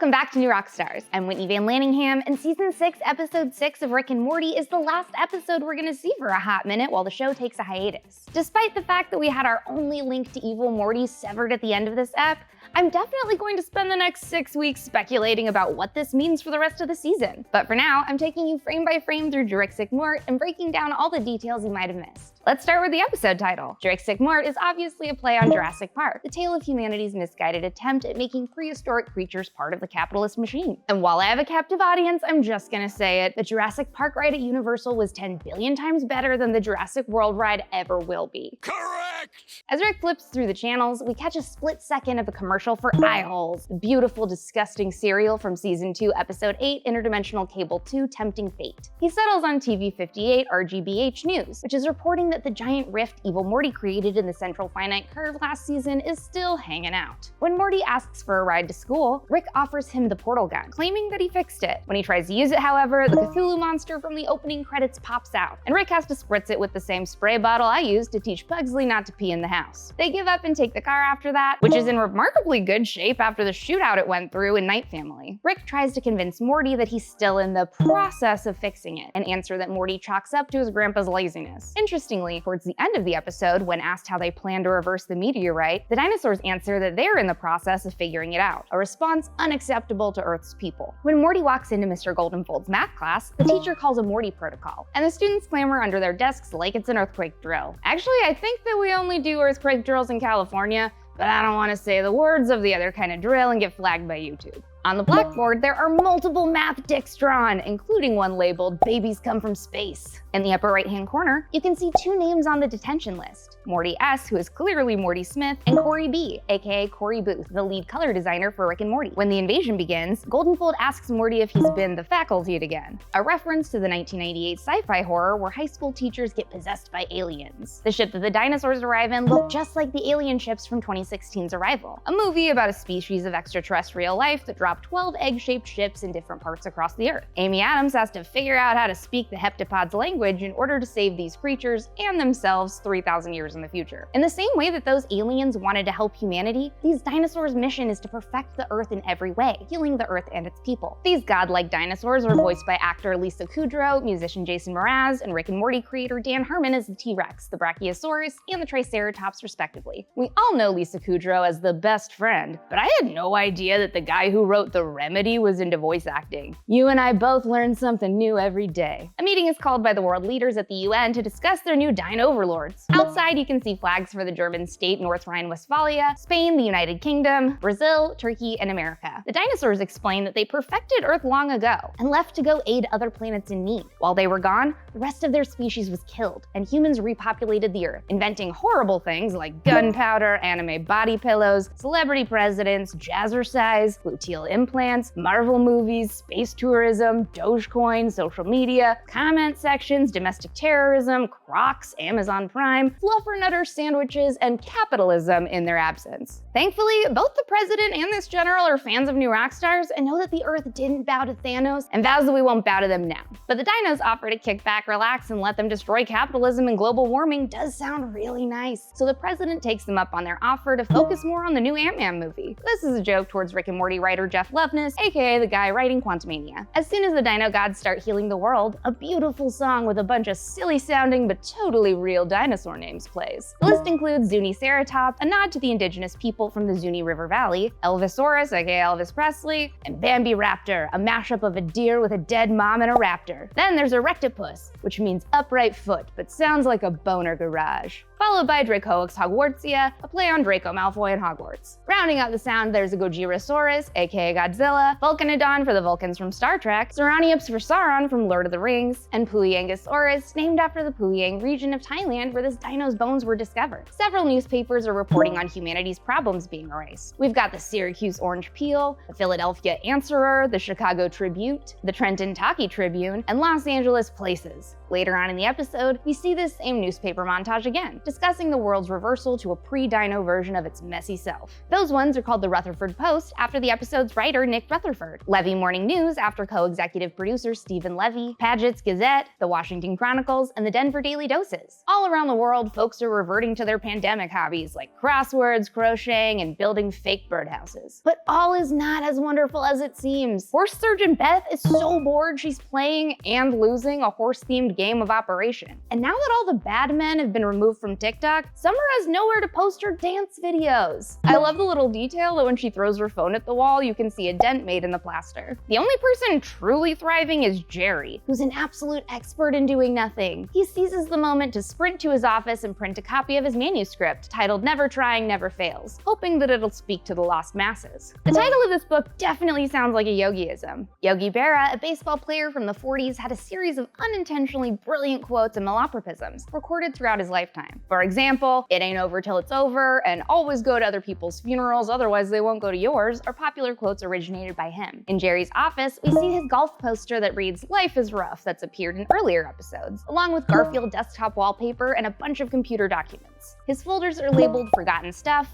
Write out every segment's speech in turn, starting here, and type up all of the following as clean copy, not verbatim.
Welcome back to New Rockstars. I'm Whitney Van Laningham, and Season 6, Episode 6 of Rick and Morty is the last episode we're gonna see for a hot minute while the show takes a hiatus. Despite the fact that we had our only link to evil Morty severed at the end of this ep, I'm definitely going to spend the next 6 weeks speculating about what this means for the rest of the season. But for now, I'm taking you frame by frame through Rick Mort and breaking down all the details you might have missed. Let's start with the episode title. Rick Mort is obviously a play on Jurassic Park, the tale of humanity's misguided attempt at making prehistoric creatures part of the capitalist machine. And while I have a captive audience, I'm just gonna say it, the Jurassic Park ride at Universal was 10 billion times better than the Jurassic World ride ever will be. Correct! As Rick flips through the channels, we catch a split second of a commercial for Eye Holes, the beautiful, disgusting cereal from Season 2, Episode 8, Interdimensional Cable 2, Tempting Fate. He settles on TV 58 RGBH News, which is reporting that the giant rift evil Morty created in the central finite curve last season is still hanging out. When Morty asks for a ride to school, Rick offers him the portal gun, claiming that he fixed it. When he tries to use it, however, the Cthulhu monster from the opening credits pops out, and Rick has to spritz it with the same spray bottle I used to teach Pugsley not to pee in the house. They give up and take the car after that, which is in remarkably good shape after the shootout it went through in Night Family. Rick tries to convince Morty that he's still in the process of fixing it, an answer that Morty chalks up to his grandpa's laziness. Interestingly, towards the end of the episode, when asked how they plan to reverse the meteorite, the dinosaurs answer that they're in the process of figuring it out, a response unacceptable to Earth's people. When Morty walks into Mr. Goldenfold's math class, the teacher calls a Morty protocol, and the students clamor under their desks like it's an earthquake drill. Actually, I think that we only do earthquake drills in California, but I don't want to say the words of the other kind of drill and get flagged by YouTube. On the blackboard, there are multiple math dicks drawn, including one labeled "Babies Come from Space." In the upper right-hand corner, you can see 2 names on the detention list: Morty S, who is clearly Morty Smith, and Corey B, aka Corey Booth, the lead color designer for Rick and Morty. When the invasion begins, Goldenfold asks Morty if he's been the faculty again, a reference to the 1998 sci-fi horror where high school teachers get possessed by aliens. The ship that the dinosaurs arrive in look just like the alien ships from 2016's Arrival, a movie about a species of extraterrestrial life that dropped 12 egg-shaped ships in different parts across the Earth. Amy Adams has to figure out how to speak the heptapod's language in order to save these creatures and themselves 3,000 years in the future. In the same way that those aliens wanted to help humanity, these dinosaurs' mission is to perfect the Earth in every way, healing the Earth and its people. These godlike dinosaurs are voiced by actor Lisa Kudrow, musician Jason Mraz, and Rick and Morty creator Dan Harmon as the T-Rex, the Brachiosaurus, and the Triceratops, respectively. We all know Lisa Kudrow as the best friend, but I had no idea that the guy who wrote The Remedy was into voice acting. You and I both learn something new every day. A meeting is called by the world leaders at the UN to discuss their new dino overlords. Outside, you can see flags for the German state North Rhine-Westphalia, Spain, the United Kingdom, Brazil, Turkey, and America. The dinosaurs explain that they perfected Earth long ago and left to go aid other planets in need. While they were gone, the rest of their species was killed, and humans repopulated the Earth, inventing horrible things like gunpowder, anime body pillows, celebrity presidents, jazzercise, gluteal implants, Marvel movies, space tourism, Dogecoin, social media, comment sections, domestic terrorism, Crocs, Amazon Prime, fluffernutter sandwiches, and capitalism in their absence. Thankfully, both the president and this general are fans of New Rockstars and know that the Earth didn't bow to Thanos and vows that we won't bow to them now. But the dinos offer to kick back, relax, and let them destroy capitalism and global warming does sound really nice. So the president takes them up on their offer to focus more on the new Ant-Man movie. This is a joke towards Rick and Morty writer Jeff Loveness, aka the guy writing Quantumania. As soon as the dino gods start healing the world, a beautiful song with a bunch of silly sounding but totally real dinosaur names plays. The list includes Zuniceratops, a nod to the indigenous people from the Zuni River Valley, Elvisaurus, aka Elvis Presley, and Bambi Raptor, a mashup of a deer with a dead mom and a raptor. Then there's Erectopus, which means upright foot, but sounds like a boner garage. Followed by Dracoix Hogwartsia, a play on Draco Malfoy and Hogwarts. Rounding out the sound, there's a Gojirasaurus, aka Godzilla, Vulcanodon for the Vulcans from Star Trek, Saraniops for Sauron from Lord of the Rings, and Puyangosaurus, named after the Puyang region of Thailand where this dino's bones were discovered. Several newspapers are reporting on humanity's problems being erased. We've got the Syracuse Orange Peel, the Philadelphia Answerer, the Chicago Tribute, the Trenton Talkie Tribune, and Los Angeles Places. Later on in the episode, we see this same newspaper montage again, discussing the world's reversal to a pre-dino version of its messy self. Those ones are called the Rutherford Post after the episode's writer Nick Rutherford, Levy Morning News after co-executive producer Stephen Levy, Paget's Gazette, the Washington Chronicles, and the Denver Daily Doses. All around the world, folks are reverting to their pandemic hobbies like crosswords, crocheting, and building fake birdhouses. But all is not as wonderful as it seems. Horse surgeon Beth is so bored she's playing and losing a horse-themed game of Operation. And now that all the bad men have been removed from TikTok, Summer has nowhere to post her dance videos. I love the little detail that when she throws her phone at the wall, you can see a dent made in the plaster. The only person truly thriving is Jerry, who's an absolute expert in doing nothing. He seizes the moment to sprint to his office and print a copy of his manuscript titled Never Trying, Never Fails, hoping that it'll speak to the lost masses. The title of this book definitely sounds like a Yogiism. Yogi Berra, a baseball player from the 40s, had a series of unintentionally brilliant quotes and malapropisms recorded throughout his lifetime. For example, "It ain't over till it's over," and "Always go to other people's funerals, otherwise they won't go to yours," are popular quotes originated by him. In Jerry's office, we see his golf poster that reads "Life is rough" that's appeared in earlier episodes, along with Garfield desktop wallpaper and a bunch of computer documents. His folders are labeled Forgotten Stuff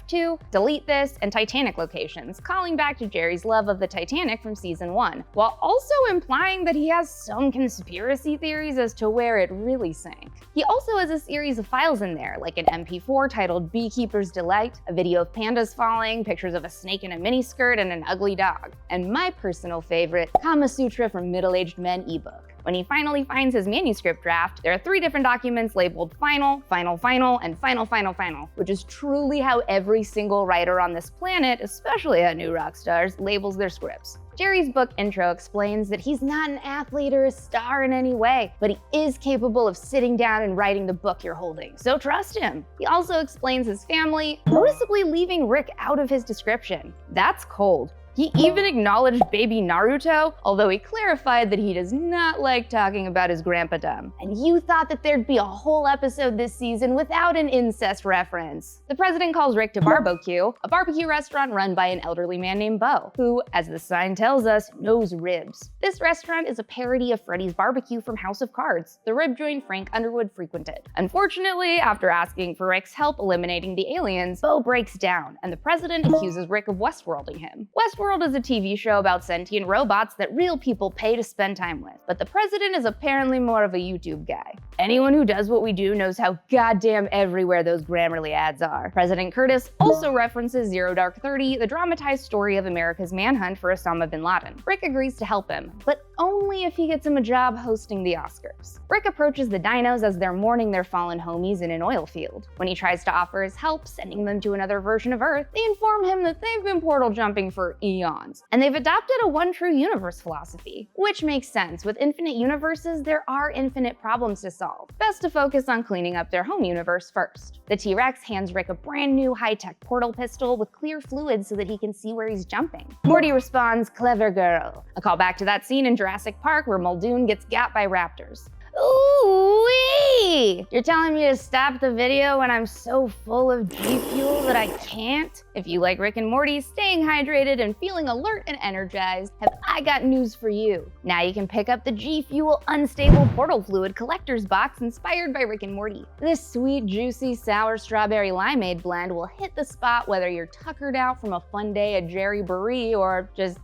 2, Delete This, and Titanic locations, calling back to Jerry's love of the Titanic from season 1, while also implying that he has some conspiracy theories as to where it really sank. He also has a series of files in there, like an MP4 titled Beekeeper's Delight, a video of pandas falling, pictures of a snake in a miniskirt, and an ugly dog. And my personal favorite, Kama Sutra for Middle-Aged Men ebook. When he finally finds his manuscript draft, there are 3 different documents labeled Final, Final, Final, and Final, Final, Final, which is truly how every single writer on this planet, especially at New Rockstars, labels their scripts. Jerry's book intro explains that he's not an athlete or a star in any way, but he is capable of sitting down and writing the book you're holding, so trust him. He also explains his family, noticeably leaving Rick out of his description. That's cold. He even acknowledged baby Naruto, although he clarified that he does not like talking about his grandpa-dom. And you thought that there'd be a whole episode this season without an incest reference. The president calls Rick to Barbecue, a barbecue restaurant run by an elderly man named Bo, who, as the sign tells us, knows ribs. This restaurant is a parody of Freddy's Barbecue from House of Cards, the rib joint Frank Underwood frequented. Unfortunately, after asking for Rick's help eliminating the aliens, Bo breaks down, and the president accuses Rick of Westworlding him. Westworld is a TV show about sentient robots that real people pay to spend time with, but the president is apparently more of a YouTube guy. Anyone who does what we do knows how goddamn everywhere those Grammarly ads are. President Curtis also references Zero Dark 30, the dramatized story of America's manhunt for Osama bin Laden. Rick agrees to help him, but only if he gets him a job hosting the Oscars. Rick approaches the dinos as they're mourning their fallen homies in an oil field. When he tries to offer his help, sending them to another version of Earth, they inform him that they've been portal jumping for eons, and they've adopted a one true universe philosophy, which makes sense. With infinite universes, there are infinite problems to solve. Best to focus on cleaning up their home universe first. The T-Rex hands Rick a brand new high-tech portal pistol with clear fluid so that he can see where he's jumping. Morty responds, "Clever girl," a callback to that scene in Jurassic Park where Muldoon gets got by raptors. Ooh-wee! You're telling me to stop the video when I'm so full of G Fuel that I can't? If you like Rick and Morty, staying hydrated and feeling alert and energized, have I got news for you. Now you can pick up the G Fuel Unstable Portal Fluid Collector's Box inspired by Rick and Morty. This sweet, juicy, sour strawberry limeade blend will hit the spot whether you're tuckered out from a fun day at Jerry Burrie or just,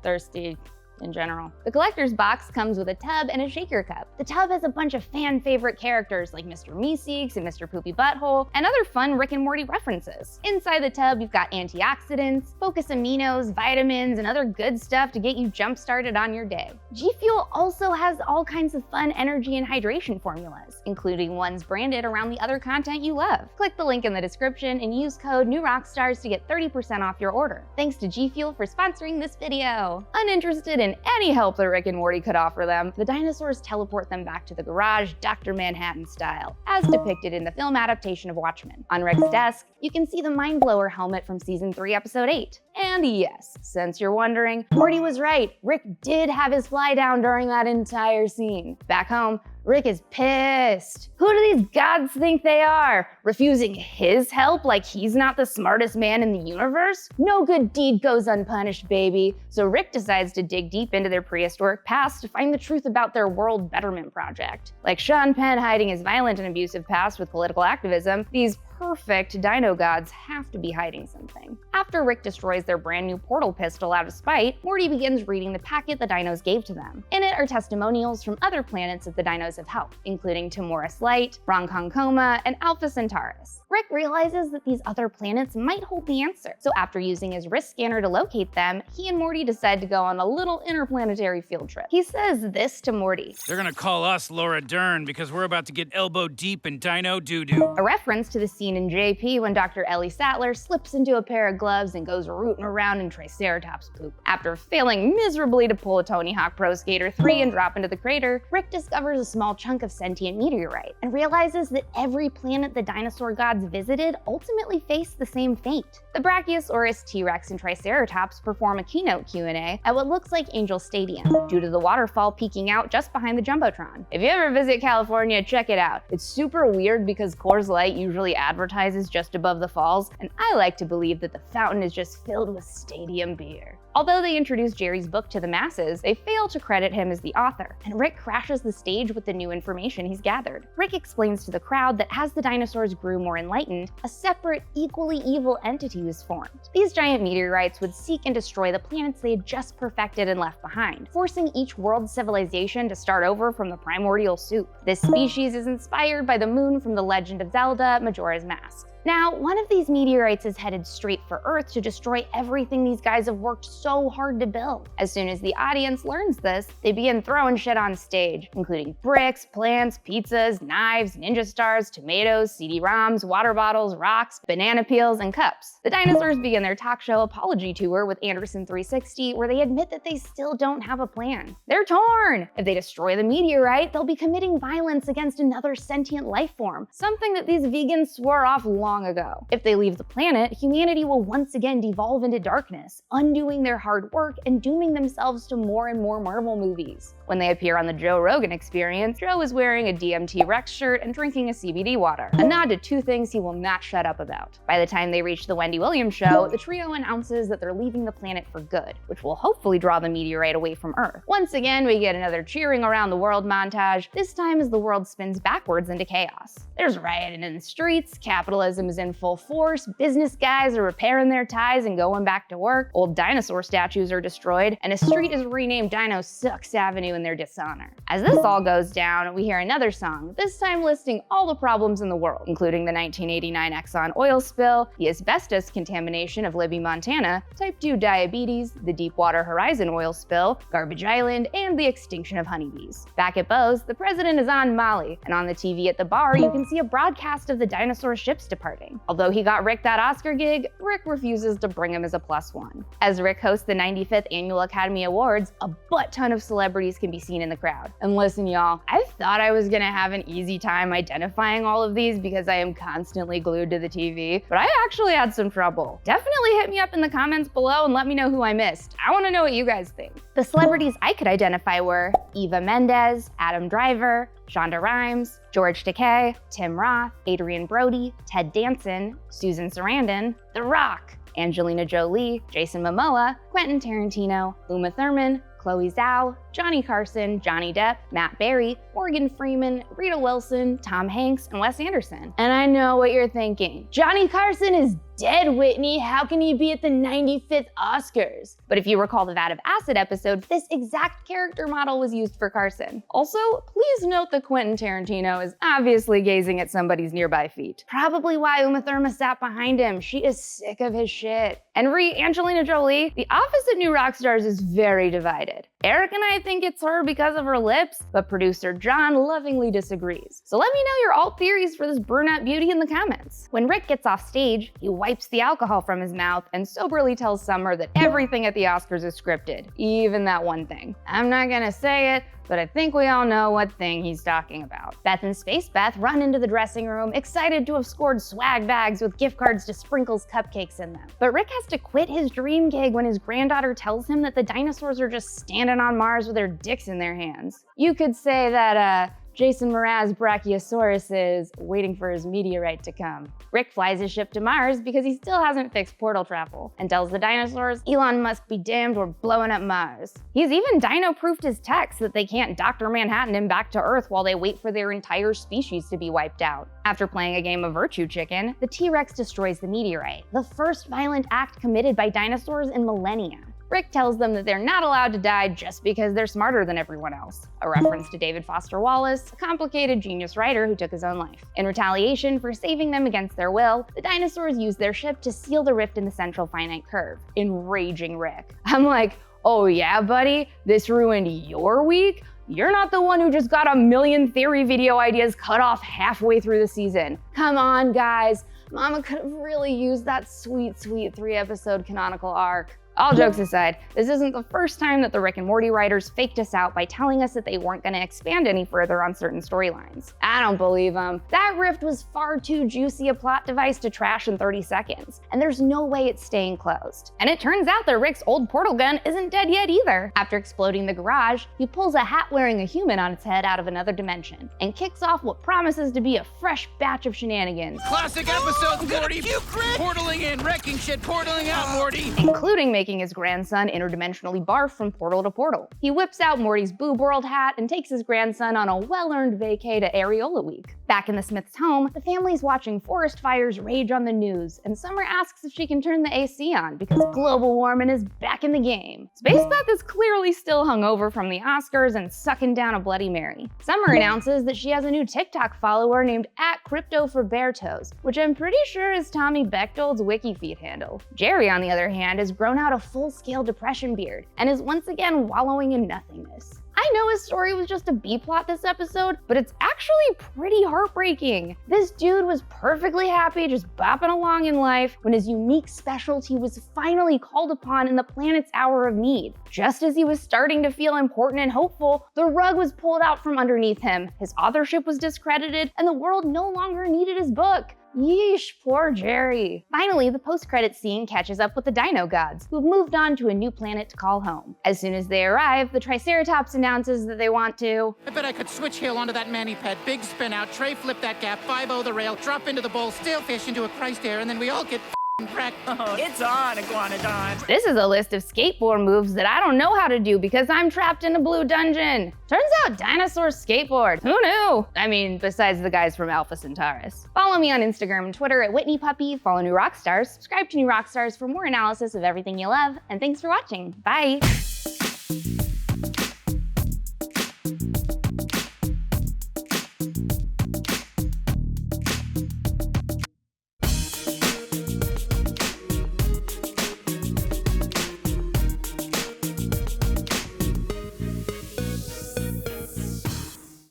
thirsty in general. The collector's box comes with a tub and a shaker cup. The tub has a bunch of fan favorite characters like Mr. Meeseeks and Mr. Poopy Butthole and other fun Rick and Morty references. Inside the tub, you've got antioxidants, focus aminos, vitamins, and other good stuff to get you jump started on your day. G Fuel also has all kinds of fun energy and hydration formulas, including ones branded around the other content you love. Click the link in the description and use code NEWROCKSTARS to get 30% off your order. Thanks to G Fuel for sponsoring this video. Uninterested in any help that Rick and Morty could offer them, the dinosaurs teleport them back to the garage, Dr. Manhattan style, as depicted in the film adaptation of Watchmen. On Rick's desk, you can see the Mind Blower helmet from season 3, episode 8. And yes, since you're wondering, Morty was right. Rick did have his fly down during that entire scene. Back home, Rick is pissed. Who do these gods think they are? Refusing his help like he's not the smartest man in the universe? No good deed goes unpunished, baby. So Rick decides to dig deep into their prehistoric past to find the truth about their world betterment project. Like Sean Penn hiding his violent and abusive past with political activism, these perfect dino gods have to be hiding something. After Rick destroys their brand new portal pistol out of spite, Morty begins reading the packet the dinos gave to them. In it are testimonials from other planets that the dinos have helped, including Timoris Light, Ronkonkoma, and Alpha Centaurus. Rick realizes that these other planets might hold the answer, so after using his wrist scanner to locate them, he and Morty decide to go on a little interplanetary field trip. He says this to Morty: "They're gonna call us Laura Dern because we're about to get elbow deep in dino doo-doo." A reference to the scene in JP when Dr. Ellie Sattler slips into a pair of gloves and goes rooting around in Triceratops poop. After failing miserably to pull a Tony Hawk Pro Skater 3 and drop into the crater, Rick discovers a small chunk of sentient meteorite and realizes that every planet the dinosaur gods visited ultimately faced the same fate. The Brachiosaurus, T-Rex, and Triceratops perform a keynote Q&A at what looks like Angel Stadium, due to the waterfall peeking out just behind the Jumbotron. If you ever visit California, check it out. It's super weird because Coors Light usually advertises just above the falls, and I like to believe that the fountain is just filled with stadium beer. Although they introduce Jerry's book to the masses, they fail to credit him as the author, and Rick crashes the stage with the new information he's gathered. Rick explains to the crowd that as the dinosaurs grew more enlightened, a separate, equally evil entity was formed. These giant meteorites would seek and destroy the planets they had just perfected and left behind, forcing each world civilization to start over from the primordial soup. This species is inspired by the moon from The Legend of Zelda: Majora's Mask. Now, one of these meteorites is headed straight for Earth to destroy everything these guys have worked so hard to build. As soon as the audience learns this, they begin throwing shit on stage, including bricks, plants, pizzas, knives, ninja stars, tomatoes, CD-ROMs, water bottles, rocks, banana peels, and cups. The dinosaurs begin their talk show apology tour with Anderson 360, where they admit that they still don't have a plan. They're torn! If they destroy the meteorite, they'll be committing violence against another sentient life form, something that these vegans swore off long ago. If they leave the planet, humanity will once again devolve into darkness, undoing their hard work and dooming themselves to more and more Marvel movies. When they appear on the Joe Rogan Experience, Joe is wearing a DMT Rex shirt and drinking a CBD water, a nod to two things he will not shut up about. By the time they reach the Wendy Williams show, the trio announces that they're leaving the planet for good, which will hopefully draw the meteorite away from Earth. Once again, we get another cheering around the world montage, this time as the world spins backwards into chaos. There's rioting in the streets, capitalism is in full force, business guys are repairing their ties and going back to work, old dinosaur statues are destroyed, and a street is renamed Dino Sucks Avenue in their dishonor. As this all goes down, we hear another song, this time listing all the problems in the world, including the 1989 Exxon oil spill, the asbestos contamination of Libby, Montana, type 2 diabetes, the Deepwater Horizon oil spill, Garbage Island, and the extinction of honeybees. Back at Bo's, the president is on Molly, and on the TV at the bar, you can see a broadcast of the dinosaur ships departing. Although he got Rick that Oscar gig, Rick refuses to bring him as a +1. As Rick hosts the 95th Annual Academy Awards, a butt ton of celebrities can be seen in the crowd. And listen, y'all, I thought I was gonna have an easy time identifying all of these because I am constantly glued to the TV, but I actually had some trouble. Definitely hit me up in the comments below and let me know who I missed. I wanna know what you guys think. The celebrities I could identify were Eva Mendes, Adam Driver, Shonda Rhimes, George Takei, Tim Roth, Adrian Brody, Ted Danson, Susan Sarandon, The Rock, Angelina Jolie, Jason Momoa, Quentin Tarantino, Uma Thurman, Chloe Zhao, Johnny Carson, Johnny Depp, Matt Berry, Morgan Freeman, Rita Wilson, Tom Hanks, and Wes Anderson. And I know what you're thinking. Johnny Carson is dead, Whitney. How can he be at the 95th Oscars? But if you recall the Vat of Acid episode, this exact character model was used for Carson. Also, please note that Quentin Tarantino is obviously gazing at somebody's nearby feet. Probably why Uma Thurman sat behind him. She is sick of his shit. And Angelina Jolie, the office at New Rockstars is very divided. Erik and I think it's her because of her lips, but producer John lovingly disagrees. So let me know your alt theories for this brunette beauty in the comments. When Rick gets off stage, he wipes the alcohol from his mouth and soberly tells Summer that everything at the Oscars is scripted, even that one thing. I'm not gonna say it, but I think we all know what thing he's talking about. Beth and Space Beth run into the dressing room, excited to have scored swag bags with gift cards to Sprinkles cupcakes in them. But Rick has to quit his dream gig when his granddaughter tells him that the dinosaurs are just standing on Mars with their dicks in their hands. You could say that, Jason Mraz Brachiosaurus is waiting for his meteorite to come. Rick flies his ship to Mars because he still hasn't fixed portal travel and tells the dinosaurs Elon must be damned, we're blowing up Mars. He's even dino-proofed his tech so that they can't Dr. Manhattan him back to Earth while they wait for their entire species to be wiped out. After playing a game of Virtue Chicken, the T-Rex destroys the meteorite, the first violent act committed by dinosaurs in millennia. Rick tells them that they're not allowed to die just because they're smarter than everyone else, a reference to David Foster Wallace, a complicated genius writer who took his own life. In retaliation for saving them against their will, the dinosaurs use their ship to seal the rift in the central finite curve, enraging Rick. I'm like, oh yeah, buddy? This ruined your week? You're not the one who just got a million theory video ideas cut off halfway through the season. Come on, guys. Mama could have really used that sweet 3-episode canonical arc. All jokes aside, this isn't the first time that the Rick and Morty writers faked us out by telling us that they weren't going to expand any further on certain storylines. I don't believe them. That rift was far too juicy a plot device to trash in 30 seconds, and there's no way it's staying closed. And it turns out that Rick's old portal gun isn't dead yet either. After exploding the garage, he pulls a hat wearing a human on its head out of another dimension, and kicks off what promises to be a fresh batch of shenanigans. Classic episode, Morty. Portaling in, wrecking shit, portaling out, Morty. Including making his grandson interdimensionally barf from portal to portal. He whips out Morty's boob world hat and takes his grandson on a well-earned vacay to Areola Week. Back in the Smiths' home, the family's watching forest fires rage on the news, and Summer asks if she can turn the AC on because global warming is back in the game. Space Beth is clearly still hungover from the Oscars and sucking down a Bloody Mary. Summer announces that she has a new TikTok follower named @CryptoForBearToes, which I'm pretty sure is Tommy Bechtold's WikiFeed handle. Jerry, on the other hand, has grown out a full-scale depression beard and is once again wallowing in nothingness. I know his story was just a B-plot this episode, but it's actually pretty heartbreaking. This dude was perfectly happy just bopping along in life when his unique specialty was finally called upon in the planet's hour of need. Just as he was starting to feel important and hopeful, the rug was pulled out from underneath him, his authorship was discredited, and the world no longer needed his book. Yeesh, poor Jerry. Finally, the post-credits scene catches up with the Dino Gods, who have moved on to a new planet to call home. As soon as they arrive, the Triceratops announces that they want to... I bet I could switch heel onto that mani-ped, big spin out, tray flip that gap, 5-0 the rail, drop into the bowl, stale fish into a Christ air, and then we all get wrecked. Oh, it's on, Iguanodon. This is a list of skateboard moves that I don't know how to do because I'm trapped in a blue dungeon. Turns out dinosaurs skateboard. Who knew? I mean, besides the guys from Alpha Centaurus. Follow me on Instagram and Twitter @WhitneyPuppy, follow New Rockstars, subscribe to New Rockstars for more analysis of everything you love, and thanks for watching. Bye.